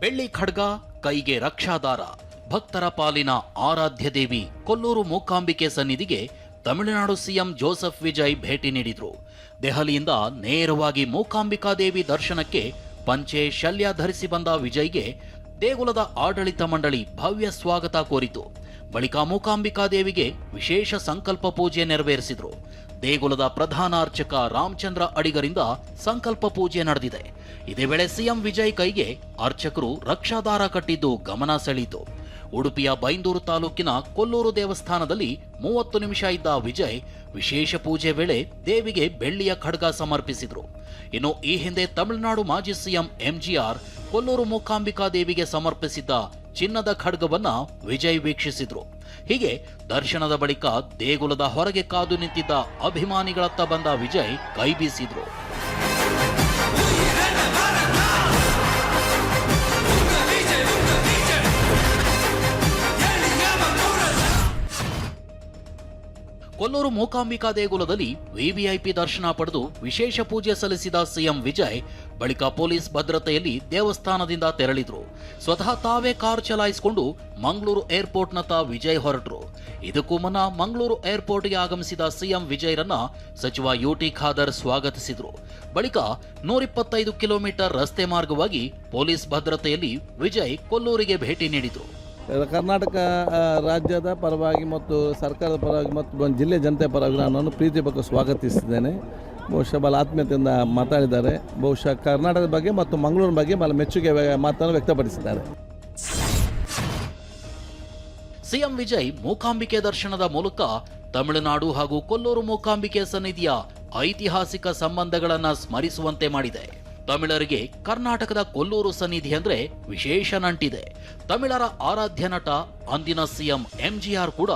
ಬೆಳ್ಳಿ ಖಡ್ಗ, ಕೈಗೆ ರಕ್ಷಾದಾರ, ಭಕ್ತರ ಪಾಲಿನ ಆರಾಧ್ಯ ದೇವಿ ಕೊಲ್ಲೂರು ಮೂಕಾಂಬಿಕೆ ಸನ್ನಿಧಿಗೆ ತಮಿಳುನಾಡು ಸಿಎಂ ಜೋಸೆಫ್ ವಿಜಯ್ ಭೇಟಿ ನೀಡಿದ್ರು. ದೆಹಲಿಯಿಂದ ನೇರವಾಗಿ ಮೂಕಾಂಬಿಕಾ ದೇವಿ ದರ್ಶನಕ್ಕೆ ಪಂಚೆ ಶಲ್ಯ ಧರಿಸಿ ಬಂದ ವಿಜಯ್ಗೆ ದೇಗುಲದ ಆಡಳಿತ ಮಂಡಳಿ ಭವ್ಯ ಸ್ವಾಗತ ಕೋರಿತು. ಬಳಿಕ ಮೂಕಾಂಬಿಕಾ ದೇವಿಗೆ ವಿಶೇಷ ಸಂಕಲ್ಪ ಪೂಜೆ ನೆರವೇರಿಸಿದ್ರು. ದೇಗುಲದ ಪ್ರಧಾನ ಅರ್ಚಕ ರಾಮಚಂದ್ರ ಅಡಿಗರಿಂದ ಸಂಕಲ್ಪ ಪೂಜೆ ನಡೆದಿದೆ. ಇದೇ ವೇಳೆ ಸಿಎಂ ವಿಜಯ್ ಕೈಗೆ ಅರ್ಚಕರು ರಕ್ಷಾದಾರ ಕಟ್ಟಿದ್ದು ಗಮನ ಸೆಳೆಯಿತು. ಉಡುಪಿಯ ಬೈಂದೂರು ತಾಲೂಕಿನ ಕೊಲ್ಲೂರು ದೇವಸ್ಥಾನದಲ್ಲಿ 30 ನಿಮಿಷ ಇದ್ದ ವಿಜಯ್ ವಿಶೇಷ ಪೂಜೆ ವೇಳೆ ದೇವಿಗೆ ಬೆಳ್ಳಿಯ ಖಡ್ಗ ಸಮರ್ಪಿಸಿದ್ರು. ಇನ್ನು ಈ ಹಿಂದೆ ತಮಿಳುನಾಡು ಮಾಜಿ ಸಿಎಂ ಎಂಜಿಆರ್ ಕೊಲ್ಲೂರು ಮೂಕಾಂಬಿಕಾ ದೇವಿಗೆ ಸಮರ್ಪಿಸಿದ್ದ ಚಿನ್ನದ ಖಡ್ಗವನ್ನ ವಿಜಯ್ ವೀಕ್ಷಿಸಿದ್ರು. ಹೀಗೆ ದರ್ಶನದ ಬಳಿಕ ದೇಗುಲದ ಹೊರಗೆ ಕಾದು ನಿಂತಿದ್ದ ಅಭಿಮಾನಿಗಳತ್ತ ಬಂದ ವಿಜಯ್ ಕೈಬೀಸಿದ್ರು. ಕೊಲ್ಲೂರು ಮೂಕಾಂಬಿಕಾ ದೇಗುಲದಲ್ಲಿ ವಿವಿಐಪಿ ದರ್ಶನ ಪಡೆದು ವಿಶೇಷ ಪೂಜೆ ಸಲ್ಲಿಸಿದ ಸಿಎಂ ವಿಜಯ್ ಬಳಿಕ ಪೊಲೀಸ್ ಭದ್ರತೆಯಲ್ಲಿ ದೇವಸ್ಥಾನದಿಂದ ತೆರಳಿದ್ರು. ಸ್ವತಃ ತಾವೇ ಕಾರ್ ಚಲಾಯಿಸಿಕೊಂಡು ಮಂಗಳೂರು ಏರ್ಪೋರ್ಟ್ನತ್ತ ವಿಜಯ್ ಹೊರಟರು. ಇದಕ್ಕೂ ಮುನ್ನ ಮಂಗಳೂರು ಏರ್ಪೋರ್ಟ್ಗೆ ಆಗಮಿಸಿದ ಸಿಎಂ ವಿಜಯ್ರನ್ನ ಸಚಿವ ಯುಟಿ ಖಾದರ್ ಸ್ವಾಗತಿಸಿದ್ರು. ಬಳಿಕ 125 ಕಿಲೋಮೀಟರ್ ರಸ್ತೆ ಮಾರ್ಗವಾಗಿ ಪೊಲೀಸ್ ಭದ್ರತೆಯಲ್ಲಿ ವಿಜಯ್ ಕೊಲ್ಲೂರಿಗೆ ಭೇಟಿ ನೀಡಿದ್ರು. ಕರ್ನಾಟಕ ರಾಜ್ಯದ ಪರವಾಗಿ ಮತ್ತು ಸರ್ಕಾರದ ಪರವಾಗಿ ಮತ್ತು ಜಿಲ್ಲೆ ಜನತೆ ಪರವಾಗಿ ನಾನು ಪ್ರೀತಿಪೂರ್ವಕ ಸ್ವಾಗತಿಸಿದ್ದೇನೆ. ಬಹುಶಃ ಬಹಳ ಆತ್ಮೀಯತೆಯಿಂದ ಮಾತಾಡಿದ್ದಾರೆ. ಬಹುಶಃ ಕರ್ನಾಟಕದ ಬಗ್ಗೆ ಮತ್ತು ಮಂಗಳೂರಿನ ಬಗ್ಗೆ ಬಹಳ ಮೆಚ್ಚುಗೆ ಮಾತನ್ನು ವ್ಯಕ್ತಪಡಿಸಿದ್ದಾರೆ. ಸಿಎಂ ವಿಜಯ್ ಮೂಕಾಂಬಿಕೆ ದರ್ಶನದ ಮೂಲಕ ತಮಿಳುನಾಡು ಹಾಗೂ ಕೊಲ್ಲೂರು ಮೂಕಾಂಬಿಕೆ ಸನ್ನಿಧಿಯ ಐತಿಹಾಸಿಕ ಸಂಬಂಧಗಳನ್ನು ಸ್ಮರಿಸುವಂತೆ ಮಾಡಿದೆ. ತಮಿಳರಿಗೆ ಕರ್ನಾಟಕದ ಕೊಲ್ಲೂರು ಸನ್ನಿಧಿ ಅಂದ್ರೆ ವಿಶೇಷ ನಂಟಿದೆ. ತಮಿಳರ ಆರಾಧ್ಯ ನಟ ಅಂದಿನ ಸಿಎಂ ಎಂಜಿಆರ್ ಕೂಡ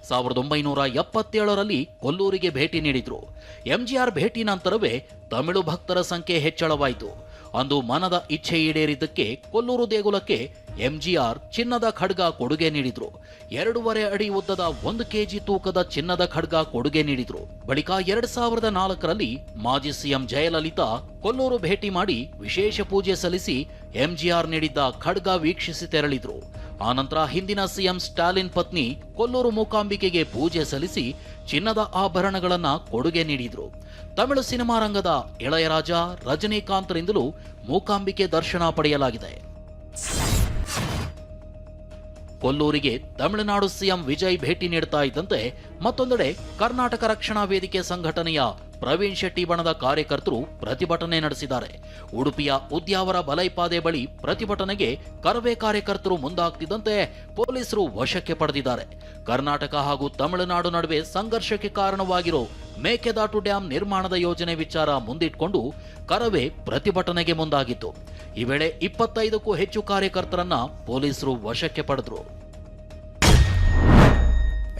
1977ರಲ್ಲಿ ಕೊಲ್ಲೂರಿಗೆ ಭೇಟಿ ನೀಡಿದ್ರು. ಎಂಜಿಆರ್ ಭೇಟಿ ನಂತರವೇ ತಮಿಳು ಭಕ್ತರ ಸಂಖ್ಯೆ ಹೆಚ್ಚಳವಾಯಿತು. ಅಂದು ಮನದ ಇಚ್ಛೆ ಈಡೇರಿದ್ದಕ್ಕೆ ಕೊಲ್ಲೂರು ದೇಗುಲಕ್ಕೆ ಎಂಜಿಆರ್ ಚಿನ್ನದ ಖಡ್ಗ ಕೊಡುಗೆ ನೀಡಿದ್ರು. 2.5 ಅಡಿ ಉದ್ದದ 1 ಕೆಜಿ ತೂಕದ ಚಿನ್ನದ ಖಡ್ಗ ಕೊಡುಗೆ ನೀಡಿದ್ರು. ಬಳಿಕ 2004ರಲ್ಲಿ ಮಾಜಿ ಸಿಎಂ ಜಯಲಲಿತಾ ಕೊಲ್ಲೂರು ಭೇಟಿ ಮಾಡಿ ವಿಶೇಷ ಪೂಜೆ ಸಲ್ಲಿಸಿ ಎಂಜಿಆರ್ ನೀಡಿದ್ದ ಖಡ್ಗ ವೀಕ್ಷಿಸಿ ತೆರಳಿದ್ರು. ಆನಂತರ ಹಿಂದಿನ ಸಿಎಂ ಸ್ಟಾಲಿನ್ ಪತ್ನಿ ಕೊಲ್ಲೂರು ಮೂಕಾಂಬಿಕೆಗೆ ಪೂಜೆ ಸಲ್ಲಿಸಿ ಚಿನ್ನದ ಆಭರಣಗಳನ್ನ ಕೊಡುಗೆ ನೀಡಿದ್ರು. ತಮಿಳು ಸಿನಿಮಾ ರಂಗದ ಇಳಯರಾಜ, ರಜನಿಕಾಂತ್ರಿಂದಲೂ ಮೂಕಾಂಬಿಕೆ ದರ್ಶನ ಪಡೆಯಲಾಗಿದೆ. ಕೊಲ್ಲೂರಿಗೆ ತಮಿಳುನಾಡು ಸಿಎಂ ವಿಜಯ್ ಭೇಟಿ ನೀಡುತ್ತಾ ಇದ್ದಂತೆ ಮತ್ತೊಂದೆಡೆ ಕರ್ನಾಟಕ ರಕ್ಷಣಾ ವೇದಿಕೆ ಸಂಘಟನೆಯ ಪ್ರವೀಣ್ ಶೆಟ್ಟಿ ಬಣದ ಕಾರ್ಯಕರ್ತರು ಪ್ರತಿಭಟನೆ ನಡೆಸಿದ್ದಾರೆ. ಉಡುಪಿಯ ಉದ್ಯಾವರ ಬಲೈಪಾದೆ ಬಳಿ ಪ್ರತಿಭಟನೆಗೆ ಕರವೇ ಕಾರ್ಯಕರ್ತರು ಮುಂದಾಗ್ತಿದ್ದಂತೆ ಪೊಲೀಸರು ವಶಕ್ಕೆ ಪಡೆದಿದ್ದಾರೆ. ಕರ್ನಾಟಕ ಹಾಗೂ ತಮಿಳುನಾಡು ನಡುವೆ ಸಂಘರ್ಷಕ್ಕೆ ಕಾರಣವಾಗಿರೋ ಮೇಕೆದಾಟು ಡ್ಯಾಂ ನಿರ್ಮಾಣದ ಯೋಜನೆ ವಿಚಾರ ಮುಂದಿಟ್ಕೊಂಡು ಕರವೇ ಪ್ರತಿಭಟನೆಗೆ ಮುಂದಾಗಿತ್ತು. ಈ ವೇಳೆ 25ಕ್ಕೂ ಹೆಚ್ಚು ಕಾರ್ಯಕರ್ತರನ್ನ ಪೊಲೀಸರು ವಶಕ್ಕೆ ಪಡೆದ್ರು.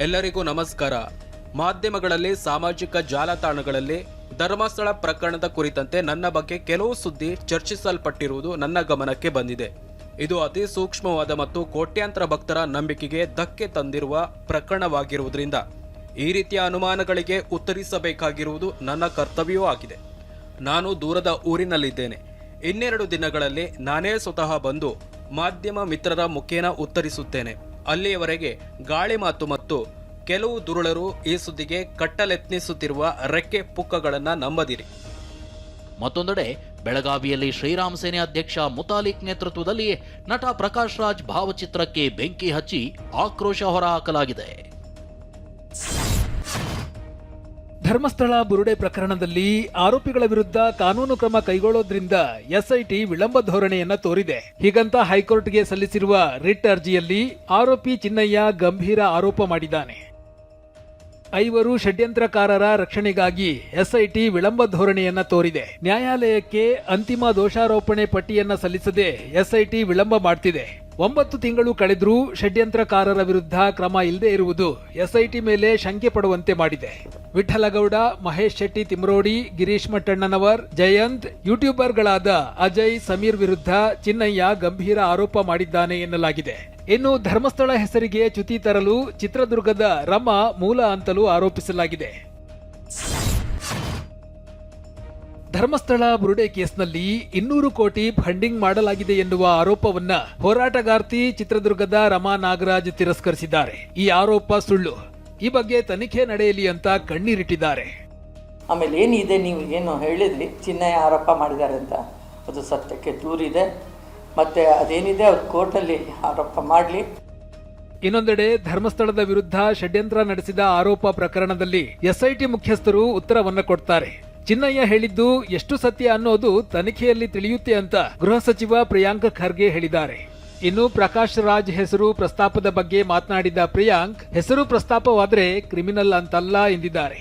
ಎಲ್ಲರಿಗೂ ನಮಸ್ಕಾರ. ಮಾಧ್ಯಮಗಳಲ್ಲಿ, ಸಾಮಾಜಿಕ ಜಾಲತಾಣಗಳಲ್ಲಿ ಧರ್ಮಸ್ಥಳ ಪ್ರಕರಣದ ಕುರಿತಂತೆ ನನ್ನ ಬಗ್ಗೆ ಕೆಲವು ಸುದ್ದಿ ಚರ್ಚಿಸಲ್ಪಟ್ಟಿರುವುದು ನನ್ನ ಗಮನಕ್ಕೆ ಬಂದಿದೆ. ಇದು ಅತಿ ಸೂಕ್ಷ್ಮವಾದ ಮತ್ತು ಕೋಟ್ಯಾಂತರ ಭಕ್ತರ ನಂಬಿಕೆಗೆ ಧಕ್ಕೆ ತಂದಿರುವ ಪ್ರಕರಣವಾಗಿರುವುದರಿಂದ ಈ ರೀತಿಯ ಅನುಮಾನಗಳಿಗೆ ಉತ್ತರಿಸಬೇಕಾಗಿರುವುದು ನನ್ನ ಕರ್ತವ್ಯವೂ ಆಗಿದೆ. ನಾನು ದೂರದ ಊರಿನಲ್ಲಿದ್ದೇನೆ. 2 ದಿನಗಳಲ್ಲಿ ನಾನೇ ಸ್ವತಃ ಬಂದು ಮಾಧ್ಯಮ ಮಿತ್ರರ ಮುಖೇನ ಉತ್ತರಿಸುತ್ತೇನೆ. ಅಲ್ಲಿಯವರೆಗೆ ಗಾಳಿ ಮಾತು ಮತ್ತು ಕೆಲವು ದುರುಳರು ಈ ಸುದ್ದಿಗೆ ಕಟ್ಟಲೆತ್ನಿಸುತ್ತಿರುವ ರೆಕ್ಕೆ ಪುಕ್ಕಗಳನ್ನು ನಂಬದಿರಿ. ಮತ್ತೊಂದೆಡೆ ಬೆಳಗಾವಿಯಲ್ಲಿ ಶ್ರೀರಾಮ್ ಸೇನೆ ಅಧ್ಯಕ್ಷ ಮುತಾಲಿಕ್ ನೇತೃತ್ವದಲ್ಲಿ ನಟ ಪ್ರಕಾಶ್ ರಾಜ್ ಭಾವಚಿತ್ರಕ್ಕೆ ಬೆಂಕಿ ಹಚ್ಚಿ ಆಕ್ರೋಶ ಹೊರಹಾಕಲಾಗಿದೆ. ಧರ್ಮಸ್ಥಳ ಬುರುಡೆ ಪ್ರಕರಣದಲ್ಲಿ ಆರೋಪಿಗಳ ವಿರುದ್ಧ ಕಾನೂನು ಕ್ರಮ ಕೈಗೊಳ್ಳೋದ್ರಿಂದ ಎಸ್ಐಟಿ ವಿಳಂಬ ಧೋರಣೆಯನ್ನ ತೋರಿದೆ. ಹೀಗಂತ ಹೈಕೋರ್ಟ್ಗೆ ಸಲ್ಲಿಸಿರುವ ರಿಟ್ ಅರ್ಜಿಯಲ್ಲಿ ಆರೋಪಿ ಚಿನ್ನಯ್ಯ ಗಂಭೀರ ಆರೋಪ ಮಾಡಿದ್ದಾನೆ. 5 ಷಡ್ಯಂತ್ರಕಾರರ ರಕ್ಷಣೆಗಾಗಿ ಎಸ್ಐಟಿ ವಿಳಂಬ ಧೋರಣೆಯನ್ನ ತೋರಿದೆ. ನ್ಯಾಯಾಲಯಕ್ಕೆ ಅಂತಿಮ ದೋಷಾರೋಪಣೆ ಪಟ್ಟಿಯನ್ನ ಸಲ್ಲಿಸದೆ ಎಸ್ಐಟಿ ವಿಳಂಬ ಮಾಡ್ತಿದೆ. 9 ತಿಂಗಳು ಕಳೆದ್ರೂ ಷಡ್ಯಂತ್ರಕಾರರ ವಿರುದ್ಧ ಕ್ರಮ ಇಲ್ಲದೆ ಇರುವುದು ಎಸ್ಐಟಿ ಮೇಲೆ ಶಂಕೆ ಪಡುವಂತೆ ಮಾಡಿದೆ. ವಿಠಲಗೌಡ, ಮಹೇಶ್ ಶೆಟ್ಟಿ ತಿಮ್ರೋಡಿ, ಗಿರೀಶ್ ಮಟ್ಟಣ್ಣನವರ್, ಜಯಂತ್, ಯೂಟ್ಯೂಬರ್ಗಳಾದ ಅಜಯ್, ಸಮೀರ್ ವಿರುದ್ಧ ಚಿನ್ನಯ್ಯ ಗಂಭೀರ ಆರೋಪ ಮಾಡಿದ್ದಾನೆ ಎನ್ನಲಾಗಿದೆ. ಇನ್ನು ಧರ್ಮಸ್ಥಳ ಹೆಸರಿಗೆ ಚ್ಯುತಿ ತರಲು ಚಿತ್ರದುರ್ಗದ ರಮಾ ಮೂಲ ಅಂತಲೂ ಆರೋಪಿಸಲಾಗಿದೆ. ಧರ್ಮಸ್ಥಳ ಬುರುಡೆ ಕೇಸ್ನಲ್ಲಿ 200 ಕೋಟಿ ಫಂಡಿಂಗ್ ಮಾಡಲಾಗಿದೆ ಎನ್ನುವ ಆರೋಪವನ್ನ ಹೋರಾಟಗಾರ್ತಿ ಚಿತ್ರದುರ್ಗದ ರಮಾ ನಾಗರಾಜ್ ತಿರಸ್ಕರಿಸಿದ್ದಾರೆ. ಈ ಆರೋಪ ಸುಳ್ಳು. ಈ ಬಗ್ಗೆ ತನಿಖೆ ನಡೆಯಲಿ ಅಂತ ಕಣ್ಣೀರಿಟ್ಟಿದ್ದಾರೆ. ಆಮೇಲೆ ಏನಿದೆ, ನೀವು ಏನು ಹೇಳಿದ್ರಿ ಚಿನ್ನಯ್ಯ ಆರೋಪ ಮಾಡಿದ್ದಾರೆ ಅಂತ, ಅದು ಸತ್ಯಕ್ಕೆ ದೂರಿದೆ. ಮತ್ತು ಅದೇನಿದೆ ಅವ್ರು ಕೋರ್ಟಲ್ಲಿ ಆರೋಪ ಮಾಡಲಿ. ಇನ್ನೊಂದೆಡೆ ಧರ್ಮಸ್ಥಳದ ವಿರುದ್ಧ ಷಡ್ಯಂತ್ರ ನಡೆಸಿದ ಆರೋಪ ಪ್ರಕರಣದಲ್ಲಿ ಎಸ್ಐಟಿ ಮುಖ್ಯಸ್ಥರು ಉತ್ತರವನ್ನ ಕೊಡ್ತಾರೆ. ಚಿನ್ನಯ್ಯ ಹೇಳಿದ್ದು ಎಷ್ಟು ಸತ್ಯ ಅನ್ನೋದು ತನಿಖೆಯಲ್ಲಿ ತಿಳಿಯುತ್ತೆ ಅಂತ ಗೃಹ ಸಚಿವ ಪ್ರಿಯಾಂಕ್ ಖರ್ಗೆ ಹೇಳಿದ್ದಾರೆ. ಇನ್ನು ಪ್ರಕಾಶ್ ರಾಜ್ ಹೆಸರು ಪ್ರಸ್ತಾಪದ ಬಗ್ಗೆ ಮಾತನಾಡಿದ ಪ್ರಿಯಾಂಕ್, ಹೆಸರು ಪ್ರಸ್ತಾಪವಾದ್ರೆ ಕ್ರಿಮಿನಲ್ ಅಂತಲ್ಲ ಎಂದಿದ್ದಾರೆ.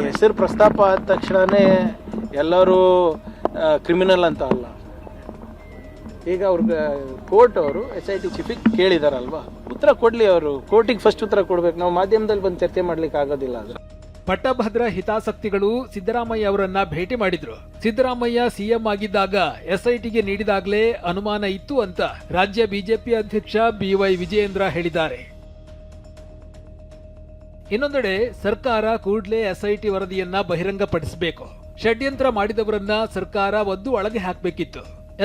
ಹೆಸರು ಪ್ರಸ್ತಾಪ ಆದ ತಕ್ಷಣನೇ ಎಲ್ಲರೂ ಕ್ರಿಮಿನಲ್ ಅಂತ ಅಲ್ಲ. ಈಗ ಅವ್ರಿಗೆ ಕೋರ್ಟ್ ಅವರು SIT ಚೀಫಿಗೆ ಕೇಳಿದಾರಲ್ವಾ, ಉತ್ತರ ಕೊಡ್ಲಿ. ಅವರು ಕೋರ್ಟಿಗೆ ಫಸ್ಟ್ ಉತ್ತರ ಕೊಡ್ಬೇಕು. ನಾವು ಮಾಧ್ಯಮದಲ್ಲಿ ಬಂದು ಚರ್ಚೆ ಮಾಡ್ಲಿಕ್ಕೆ ಆಗೋದಿಲ್ಲ. ಅದು ಪಟ್ಟಭದ್ರ ಹಿತಾಸಕ್ತಿಗಳು ಸಿದ್ದರಾಮಯ್ಯ ಅವರನ್ನ ಭೇಟಿ ಮಾಡಿದ್ರು. ಸಿದ್ದರಾಮಯ್ಯ ಸಿಎಂ ಆಗಿದ್ದಾಗ SITಗೆ ನೀಡಿದಾಗಲೇ ಅನುಮಾನ ಇತ್ತು ಅಂತ ರಾಜ್ಯ ಬಿಜೆಪಿ ಅಧ್ಯಕ್ಷ BY ವಿಜಯೇಂದ್ರ ಹೇಳಿದ್ದಾರೆ. ಇನ್ನೊಂದೆಡೆ ಸರ್ಕಾರ ಕೂಡಲೇ SIT ವರದಿಯನ್ನ ಬಹಿರಂಗಪಡಿಸಬೇಕು. ಷಡ್ಯಂತ್ರ ಮಾಡಿದವರನ್ನ ಸರ್ಕಾರ ಒದ್ದು ಒಳಗೆ ಹಾಕಬೇಕಿತ್ತು.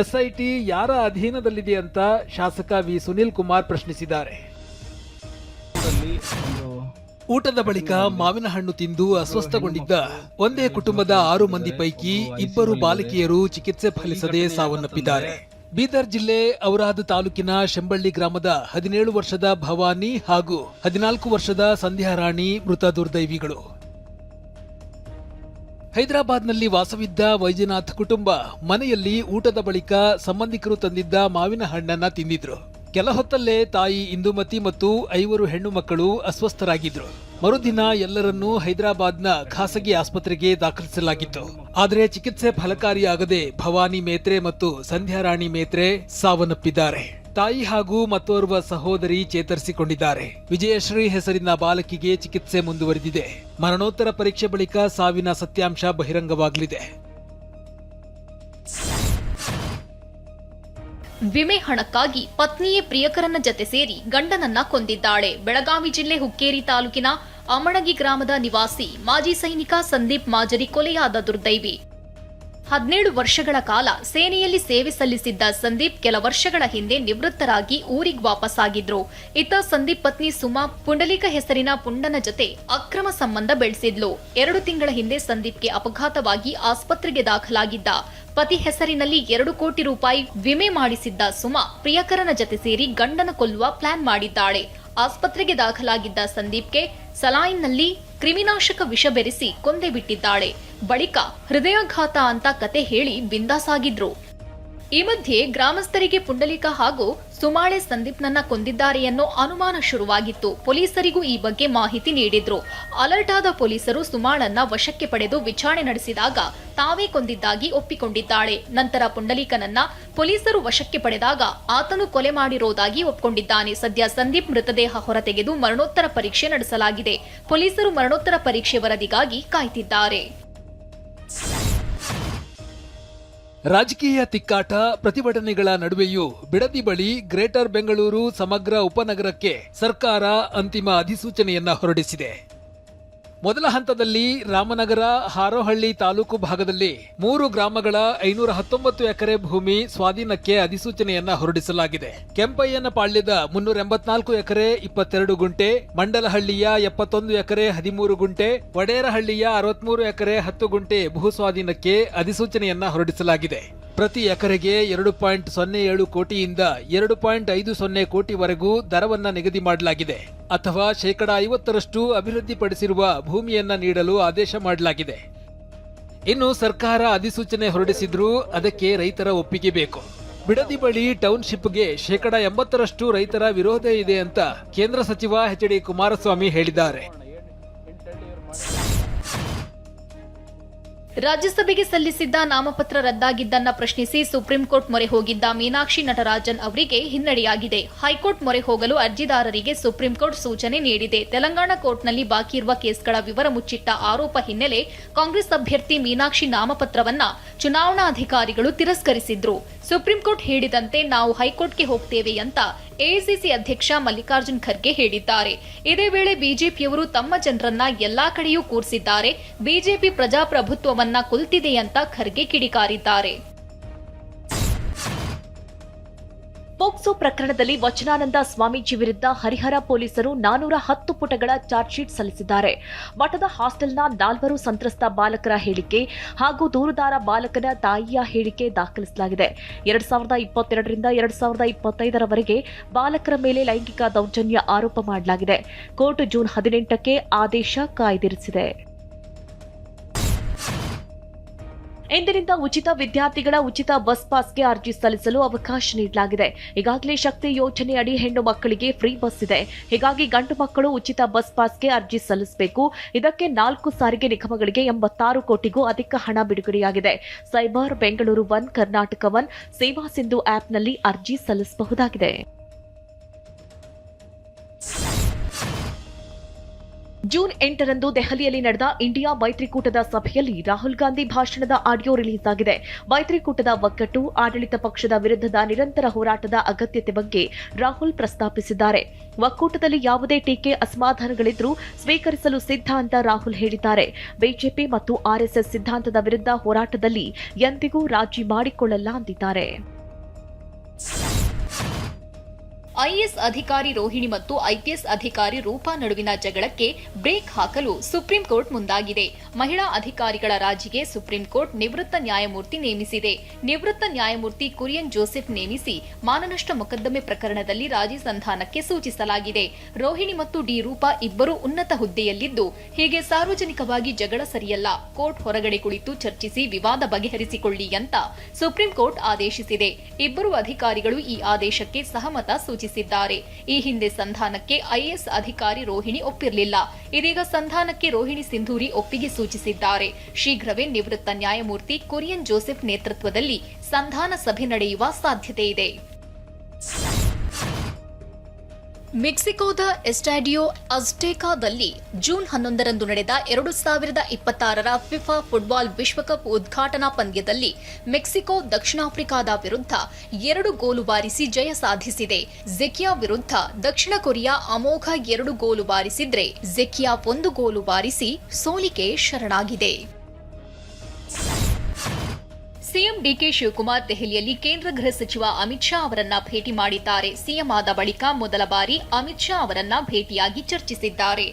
SIT ಯಾರ ಅಧೀನದಲ್ಲಿದೆ ಅಂತ ಶಾಸಕ ವಿ ಸುನಿಲ್ ಕುಮಾರ್ ಪ್ರಶ್ನಿಸಿದ್ದಾರೆ. ಊಟದ ಬಳಿಕ ಮಾವಿನ ಹಣ್ಣು ತಿಂದು ಅಸ್ವಸ್ಥಗೊಂಡಿದ್ದ ಒಂದೇ ಕುಟುಂಬದ 6 ಮಂದಿ ಪೈಕಿ 2 ಬಾಲಕಿಯರು ಚಿಕಿತ್ಸೆ ಫಲಿಸದೆ ಸಾವನ್ನಪ್ಪಿದ್ದಾರೆ. ಬೀದರ್ ಜಿಲ್ಲೆ ಔರಾದ್ ತಾಲೂಕಿನ ಶೆಂಬಳ್ಳಿ ಗ್ರಾಮದ 17 ವರ್ಷದ ಭವಾನಿ ಹಾಗೂ 14 ವರ್ಷದ ಸಂಧ್ಯಾ ರಾಣಿ ಮೃತ ದುರ್ದೈವಿಗಳು. ಹೈದರಾಬಾದ್ನಲ್ಲಿ ವಾಸವಿದ್ದ ವೈದ್ಯನಾಥ್ ಕುಟುಂಬ ಮನೆಯಲ್ಲಿ ಊಟದ ಬಳಿಕ ಸಂಬಂಧಿಕರು ತಂದಿದ್ದ ಮಾವಿನ ಹಣ್ಣನ್ನ ತಿಂದಿದ್ರು. ಕೆಲ ಹೊತ್ತಲ್ಲೇ ತಾಯಿ ಇಂದುಮತಿ ಮತ್ತು 5 ಹೆಣ್ಣು ಮಕ್ಕಳು ಅಸ್ವಸ್ಥರಾಗಿದ್ರು. ಮರುದಿನ ಎಲ್ಲರನ್ನೂ ಹೈದರಾಬಾದ್ನ ಖಾಸಗಿ ಆಸ್ಪತ್ರೆಗೆ ದಾಖಲಿಸಲಾಗಿತ್ತು. ಆದರೆ ಚಿಕಿತ್ಸೆ ಫಲಕಾರಿಯಾಗದೆ ಭವಾನಿ ಮೇತ್ರೆ ಮತ್ತು ಸಂಧ್ಯಾ ರಾಣಿ ಮೇತ್ರೆ ಸಾವನ್ನಪ್ಪಿದ್ದಾರೆ. ತಾಯಿ ಹಾಗೂ ಮತ್ತೋರ್ವ ಸಹೋದರಿ ಚೇತರಿಸಿಕೊಂಡಿದ್ದಾರೆ. ವಿಜಯಶ್ರೀ ಹೆಸರಿನ ಬಾಲಕಿಗೆ ಚಿಕಿತ್ಸೆ ಮುಂದುವರೆದಿದೆ. ಮರಣೋತ್ತರ ಪರೀಕ್ಷೆ ಬಳಿಕ ಸಾವಿನ ಸತ್ಯಾಂಶ ಬಹಿರಂಗವಾಗಲಿದೆ. ವಿಮೆ ಹಣಕ್ಕಾಗಿ ಪತ್ನಿಯೇ ಪ್ರಿಯಕರನ ಜತೆ ಸೇರಿ ಗಂಡನನ್ನ ಕೊಂದಿದ್ದಾಳೆ. ಬೆಳಗಾವಿ ಜಿಲ್ಲೆ ಹುಕ್ಕೇರಿ ತಾಲೂಕಿನ ಅಮಣಗಿ ಗ್ರಾಮದ ನಿವಾಸಿ ಮಾಜಿ ಸೈನಿಕ ಸಂದೀಪ್ ಮಾಜರಿ ಕೊಲೆಯಾದ ದುರ್ದೈವಿ. 17 ವರ್ಷಗಳ ಕಾಲ ಸೇನೆಯಲ್ಲಿ ಸೇವೆ ಸಲ್ಲಿಸಿದ್ದ ಸಂದೀಪ್ ಕೆಲ ವರ್ಷಗಳ ಹಿಂದೆ ನಿವೃತ್ತರಾಗಿ ಊರಿಗೆ ವಾಪಸ್ಸಾಗಿದ್ರು. ಇತ್ತ ಸಂದೀಪ್ ಪತ್ನಿ ಸುಮಾ ಪುಂಡಲಿಕ ಹೆಸರಿನ ಪುಂಡನ ಜತೆ ಅಕ್ರಮ ಸಂಬಂಧ ಬೆಳೆಸಿದ್ಲು. 2 ತಿಂಗಳ ಹಿಂದೆ ಸಂದೀಪ್ಗೆ ಅಪಘಾತವಾಗಿ ಆಸ್ಪತ್ರೆಗೆ ದಾಖಲಾಗಿದ್ದ ಪತಿ ಹೆಸರಿನಲ್ಲಿ 2 ಕೋಟಿ ರೂಪಾಯಿ ವಿಮೆ ಮಾಡಿಸಿದ್ದ ಸುಮಾ ಪ್ರಿಯಕರನ ಜತೆ ಸೇರಿ ಗಂಡನ ಕೊಲ್ಲುವ ಪ್ಲಾನ್ ಮಾಡಿದ್ದಾಳೆ. ಆಸ್ಪತ್ರೆಗೆ ದಾಖಲಾಗಿದ್ದ ಸಂದೀಪ್ಗೆ ಸಲಾಯಿನ್ನಲ್ಲಿ ಕ್ರಿಮಿನಾಶಕ ವಿಷ ಬೆರೆಸಿ ಕೊಂದೆ ಬಿಟ್ಟಿದ್ದಾಳೆ. ಬಳಿಕ ಹೃದಯಾಘಾತ ಅಂತ ಕತೆ ಹೇಳಿ ಬಿಂದಾಸಾಗಿದ್ರು. ಈ ಮಧ್ಯೆ ಗ್ರಾಮಸ್ಥರಿಗೆ ಪುಂಡಲಿಕ ಹಾಗೂ ಸುಮಾಳೆ ಸಂದೀಪ್ನನ್ನ ಕೊಂದಿದ್ದಾರೆ ಅನ್ನೋ ಅನುಮಾನ ಶುರುವಾಗಿತ್ತು. ಪೊಲೀಸರಿಗೂ ಈ ಬಗ್ಗೆ ಮಾಹಿತಿ ನೀಡಿದ್ರು. ಅಲರ್ಟ್ ಆದ ಪೊಲೀಸರು ಸುಮಾಳನ್ನ ವಶಕ್ಕೆ ಪಡೆದು ವಿಚಾರಣೆ ನಡೆಸಿದಾಗ ತಾವೇ ಕೊಂದಿದ್ದಾಗಿ ಒಪ್ಪಿಕೊಂಡಿದ್ದಾಳೆ. ನಂತರ ಪುಂಡಲಿಕನನ್ನ ಪೊಲೀಸರು ವಶಕ್ಕೆ ಪಡೆದಾಗ ಆತನು ಕೊಲೆ ಮಾಡಿರೋದಾಗಿ ಒಪ್ಪಿಕೊಂಡಿದ್ದಾನೆ. ಸದ್ಯ ಸಂದೀಪ್ ಮೃತದೇಹ ಹೊರತೆಗೆದು ಮರಣೋತ್ತರ ಪರೀಕ್ಷೆ ನಡೆಸಲಾಗಿದೆ. ಪೊಲೀಸರು ಮರಣೋತ್ತರ ಪರೀಕ್ಷೆ ವರದಿಗಾಗಿ ಕಾಯ್ತಿದ್ದಾರೆ. ರಾಜಕೀಯ ತಿಕ್ಕಾಟ ಪ್ರತಿಭಟನೆಗಳ ನಡುವೆಯೂ ಬಿಡದಿ ಬಳಿ ಗ್ರೇಟರ್ ಬೆಂಗಳೂರು ಸಮಗ್ರ ಉಪನಗರಕ್ಕೆ ಸರ್ಕಾರ ಅಂತಿಮ ಅಧಿಸೂಚನೆಯನ್ನ ಹೊರಡಿಸಿದೆ. ಮೊದಲ ಹಂತದಲ್ಲಿ ರಾಮನಗರ ಹಾರೋಹಳ್ಳಿ ತಾಲೂಕು ಭಾಗದಲ್ಲಿ 3 ಗ್ರಾಮಗಳ 519 ಎಕರೆ ಭೂಮಿ ಸ್ವಾಧೀನಕ್ಕೆ ಅಧಿಸೂಚನೆಯನ್ನ ಹೊರಡಿಸಲಾಗಿದೆ. ಕೆಂಪಯ್ಯನಪಾಳ್ಯದ 384 ಎಕರೆ 22 ಗುಂಟೆ, ಮಂಡಲಹಳ್ಳಿಯ 71 ಎಕರೆ 13 ಗುಂಟೆ, ವಡೇರಹಳ್ಳಿಯ 63 ಎಕರೆ 10 ಗುಂಟೆ ಭೂ ಸ್ವಾಧೀನಕ್ಕೆ ಅಧಿಸೂಚನೆಯನ್ನ ಹೊರಡಿಸಲಾಗಿದೆ. ಪ್ರತಿ ಎಕರೆಗೆ 2.07 ಕೋಟಿಯಿಂದ 2.50 ಕೋಟಿವರೆಗೂ ದರವನ್ನ ನಿಗದಿ ಮಾಡಲಾಗಿದೆ. ಅಥವಾ 50% ಅಭಿವೃದ್ಧಿಪಡಿಸಿರುವ ಭೂಮಿಯನ್ನ ನೀಡಲು ಆದೇಶ ಮಾಡಲಾಗಿದೆ. ಇನ್ನು ಸರ್ಕಾರ ಅಧಿಸೂಚನೆ ಹೊರಡಿಸಿದ್ರೂ ಅದಕ್ಕೆ ರೈತರ ಒಪ್ಪಿಗೆ ಬೇಕು. ಬಿಡದಿ ಬಳಿ ಟೌನ್ಶಿಪ್ಗೆ 80% ರೈತರ ವಿರೋಧ ಇದೆ ಅಂತ ಕೇಂದ್ರ ಸಚಿವ HD ಕುಮಾರಸ್ವಾಮಿ ಹೇಳಿದ್ದಾರೆ. ರಾಜ್ಯಸಭೆಗೆ ಸಲ್ಲಿಸಿದ್ದ ನಾಮಪತ್ರ ರದ್ದಾಗಿದ್ದನ್ನ ಪ್ರಶ್ನಿಸಿ ಸುಪ್ರೀಂ ಕೋರ್ಟ್ ಮೊರೆ ಹೋಗಿದ್ದ ಮೀನಾಕ್ಷಿ ನಟರಾಜನ್ ಅವರಿಗೆ ಹಿನ್ನಡೆಯಾಗಿದೆ. ಹೈಕೋರ್ಟ್ ಮೊರೆ ಹೋಗಲು ಅರ್ಜಿದಾರರಿಗೆ ಸುಪ್ರೀಂ ಕೋರ್ಟ್ ಸೂಚನೆ ನೀಡಿದೆ. ತೆಲಂಗಾಣ ಕೋರ್ಟ್ನಲ್ಲಿ ಬಾಕಿ ಇರುವ ಕೇಸ್ಗಳ ವಿವರ ಮುಚ್ಚಿಟ್ಟ ಆರೋಪ ಹಿನ್ನೆಲೆ ಕಾಂಗ್ರೆಸ್ ಅಭ್ಯರ್ಥಿ ಮೀನಾಕ್ಷಿ ನಾಮಪತ್ರವನ್ನ ಚುನಾವಣಾಧಿಕಾರಿಗಳು ತಿರಸ್ಕರಿಸಿದ್ರು. ಸುಪ್ರೀಂ ಕೋರ್ಟ್ ಹೇಳಿದಂತೆ ನಾವು ಹೈಕೋರ್ಟ್ಗೆ ಹೋಗ್ತೇವೆ ಅಂತ ಎಐಸಿಸಿ ಅಧ್ಯಕ್ಷ ಮಲ್ಲಿಕಾರ್ಜುನ್ ಖರ್ಗೆ ಹೇಳಿದ್ದಾರೆ. ಇದೇ ವೇಳೆ ಬಿಜೆಪಿಯವರು ತಮ್ಮ ಜನರನ್ನ ಎಲ್ಲಾ ಕಡೆಯೂ ಕೂರಿಸಿದ್ದಾರೆ, ಬಿಜೆಪಿ ಪ್ರಜಾಪ್ರಭುತ್ವವನ್ನ ಕೊಲ್ತಿದೆ ಅಂತ ಖರ್ಗೆ ಕಿಡಿಕಾರಿದ್ದಾರೆ. ಪೋಕ್ಸೋ ಪ್ರಕರಣದಲ್ಲಿ ವಚನಾನಂದ ಸ್ವಾಮೀಜಿ ವಿರುದ್ಧ ಹರಿಹರ ಪೊಲೀಸರು 410 ಪುಟಗಳ ಚಾರ್ಜ್ ಶೀಟ್ ಸಲ್ಲಿಸಿದ್ದಾರೆ. ಮಠದ ಹಾಸ್ಟೆಲ್ನ 4 ಸಂತ್ರಸ್ತ ಬಾಲಕರ ಹೇಳಿಕೆ ಹಾಗೂ ದೂರುದಾರ ಬಾಲಕನ ತಾಯಿಯ ಹೇಳಿಕೆ ದಾಖಲಿಸಲಾಗಿದೆ. 2022ರಿಂದ 2025ರವರೆಗೆ ಬಾಲಕರ ಮೇಲೆ ಲೈಂಗಿಕ ದೌರ್ಜನ್ಯ ಆರೋಪ ಮಾಡಲಾಗಿದೆ. ಕೋರ್ಟ್ ಜೂನ್ 18ಕ್ಕೆ ಆದೇಶ ಕಾಯ್ದಿರಿಸಿದೆ. ಇಂದಿನಿಂದ ಉಚಿತ ವಿದ್ಯಾರ್ಥಿಗಳ ಉಚಿತ ಬಸ್ ಪಾಸ್ಗೆ ಅರ್ಜಿ ಸಲ್ಲಿಸಲು ಅವಕಾಶ ನೀಡಲಾಗಿದೆ. ಈಗಾಗಲೇ ಶಕ್ತಿ ಯೋಜನೆ ಅಡಿ ಹೆಣ್ಣು ಮಕ್ಕಳಿಗೆ ಫ್ರೀ ಬಸ್ ಇದೆ. ಹೀಗಾಗಿ ಗಂಡು ಮಕ್ಕಳು ಉಚಿತ ಬಸ್ ಪಾಸ್ಗೆ ಅರ್ಜಿ ಸಲ್ಲಿಸಬೇಕು. ಇದಕ್ಕೆ 4 ಸಾರಿಗೆ ನಿಗಮಗಳಿಗೆ 86 ಕೋಟಿಗೂ ಅಧಿಕ ಹಣ ಬಿಡುಗಡೆಯಾಗಿದೆ. Cyber, Bengaluru one, Karnataka one, ಸೇವಾ ಸಿಂಧು ಆಪ್ನಲ್ಲಿ ಅರ್ಜಿ ಸಲ್ಲಿಸಬಹುದಾಗಿದೆ. ಜೂನ್ 8ರಂದು ದೆಹಲಿಯಲ್ಲಿ ನಡೆದ ಇಂಡಿಯಾ ಮೈತ್ರಿಕೂಟದ ಸಭೆಯಲ್ಲಿ ರಾಹುಲ್ ಗಾಂಧಿ ಭಾಷಣದ ಆಡಿಯೋ ರಿಲೀಸ್ ಆಗಿದೆ. ಮೈತ್ರಿಕೂಟದ ಒಗ್ಗಟ್ಟು, ಆಡಳಿತ ಪಕ್ಷದ ವಿರುದ್ಧದ ನಿರಂತರ ಹೋರಾಟದ ಅಗತ್ಯತೆ ಬಗ್ಗೆ ರಾಹುಲ್ ಪ್ರಸ್ತಾಪಿಸಿದ್ದಾರೆ. ಒಕ್ಕೂಟದಲ್ಲಿ ಯಾವುದೇ ಟೀಕೆ, ಅಸಮಾಧಾನಗಳಿದ್ರೂ ಸ್ವೀಕರಿಸಲು ಸಿದ್ಧ ಅಂತ ರಾಹುಲ್ ಹೇಳಿದ್ದಾರೆ. ಬಿಜೆಪಿ ಮತ್ತು ಆರ್ಎಸ್ಎಸ್ ಸಿದ್ಧಾಂತದ ವಿರುದ್ಧ ಹೋರಾಟದಲ್ಲಿ ಎಂದಿಗೂ ರಾಜಿ ಮಾಡಿಕೊಳ್ಳಲ್ಲ ಅಂದಿದ್ದಾರೆ. ಐಎಎಸ್ ಅಧಿಕಾರಿ ರೋಹಿಣಿ ಮತ್ತು ಐಪಿಎಸ್ ಅಧಿಕಾರಿ ರೂಪಾ ನಡುವಿನ ಜಗಳಕ್ಕೆ ಬ್ರೇಕ್ ಹಾಕಲು ಸುಪ್ರೀಂ ಕೋರ್ಟ್ ಮುಂದಾಗಿದೆ. ಮಹಿಳಾ ಅಧಿಕಾರಿಗಳ ರಾಜಿಗೆ ಸುಪ್ರೀಂ ಕೋರ್ಟ್ ನಿವೃತ್ತ ನ್ಯಾಯಮೂರ್ತಿ ನೇಮಿಸಿದೆ. ನಿವೃತ್ತ ನ್ಯಾಯಮೂರ್ತಿ ಕುರಿಯನ್ ಜೋಸೆಫ್ ನೇಮಿಸಿ ಮಾನನಷ್ಟ ಮೊಕದ್ದಮೆ ಪ್ರಕರಣದಲ್ಲಿ ರಾಜಿ ಸಂಧಾನಕ್ಕೆ ಸೂಚಿಸಲಾಗಿದೆ. ರೋಹಿಣಿ ಮತ್ತು ಡಿ ರೂಪಾ ಇಬ್ಬರೂ ಉನ್ನತ ಹುದ್ದೆಯಲ್ಲಿದ್ದು, ಹೀಗೆ ಸಾರ್ವಜನಿಕವಾಗಿ ಜಗಳ ಸರಿಯಲ್ಲ, ಕೋರ್ಟ್ ಹೊರಗಡೆ ಕುಳಿತು ಚರ್ಚಿಸಿ ವಿವಾದ ಬಗೆಹರಿಸಿಕೊಳ್ಳಿ ಅಂತ ಸುಪ್ರೀಂ ಕೋರ್ಟ್ ಆದೇಶಿಸಿದೆ. ಇಬ್ಬರು ಅಧಿಕಾರಿಗಳು ಈ ಆದೇಶಕ್ಕೆ ಸಹಮತ ಸೂಚಿಸಿದ್ದಾರೆ. ಈ ಹಿಂದೆ ಸಂಧಾನಕ್ಕೆ ಐಎಎಸ್ ಅಧಿಕಾರಿ ರೋಹಿಣಿ ಒಪ್ಪಿರಲಿಲ್ಲ. ಇದೀಗ ಸಂಧಾನಕ್ಕೆ ರೋಹಿಣಿ ಸಿಂಧೂರಿ ಒಪ್ಪಿಗೆ ಸೂಚಿಸಿದ್ದಾರೆ. ಶೀಘ್ರವೇ ನಿವೃತ್ತ ನ್ಯಾಯಮೂರ್ತಿ ಕುರಿಯನ್ ಜೋಸೆಫ್ ನೇತೃತ್ವದಲ್ಲಿ ಸಂಧಾನ ಸಭೆ ನಡೆಯುವ ಸಾಧ್ಯತೆ ಇದೆ. ಮೆಕ್ಸಿಕೋದ ಎಸ್ಟಾಡಿಯೋ ಅಜ್ಟೆಕಾದಲ್ಲಿ ಜೂನ್ 11ರಂದು ನಡೆದ 2026ರ ಫಿಫಾ ಫುಟ್ಬಾಲ್ ವಿಶ್ವಕಪ್ ಉದ್ಘಾಟನಾ ಪಂದ್ಯದಲ್ಲಿ ಮೆಕ್ಸಿಕೋ ದಕ್ಷಿಣ ಆಫ್ರಿಕಾದ ವಿರುದ್ಧ 2 ಗೋಲು ಬಾರಿಸಿ ಜಯ ಸಾಧಿಸಿದೆ. ಝೆಕಿಯಾ ವಿರುದ್ಧ ದಕ್ಷಿಣ ಕೊರಿಯಾ ಅಮೋಘ 2 ಗೋಲು ಬಾರಿಸಿದ್ರೆ ಝೆಕಿಯಾ 1 ಗೋಲು ಬಾರಿಸಿ ಸೋಲಿಗೆ ಶರಣಾಗಿದೆ. ಸಿಎಂ ಡಿಕೆ ಶಿವಕುಮಾರ್ ದೆಹಲಿಯಲ್ಲಿ ಕೇಂದ್ರ ಗೃಹ ಸಚಿವ ಅಮಿತ್ ಶಾ ಅವರನ್ನ ಭೇಟಿ ಮಾಡಿದ್ದಾರೆ. ಸಿಎಂ ಆದ ಬಳಿಕ ಮೊದಲ ಬಾರಿ ಅಮಿತ್ ಶಾ ಅವರನ್ನ ಭೇಟಿಯಾಗಿ ಚರ್ಚಿಸಿದ್ದಾರೆ.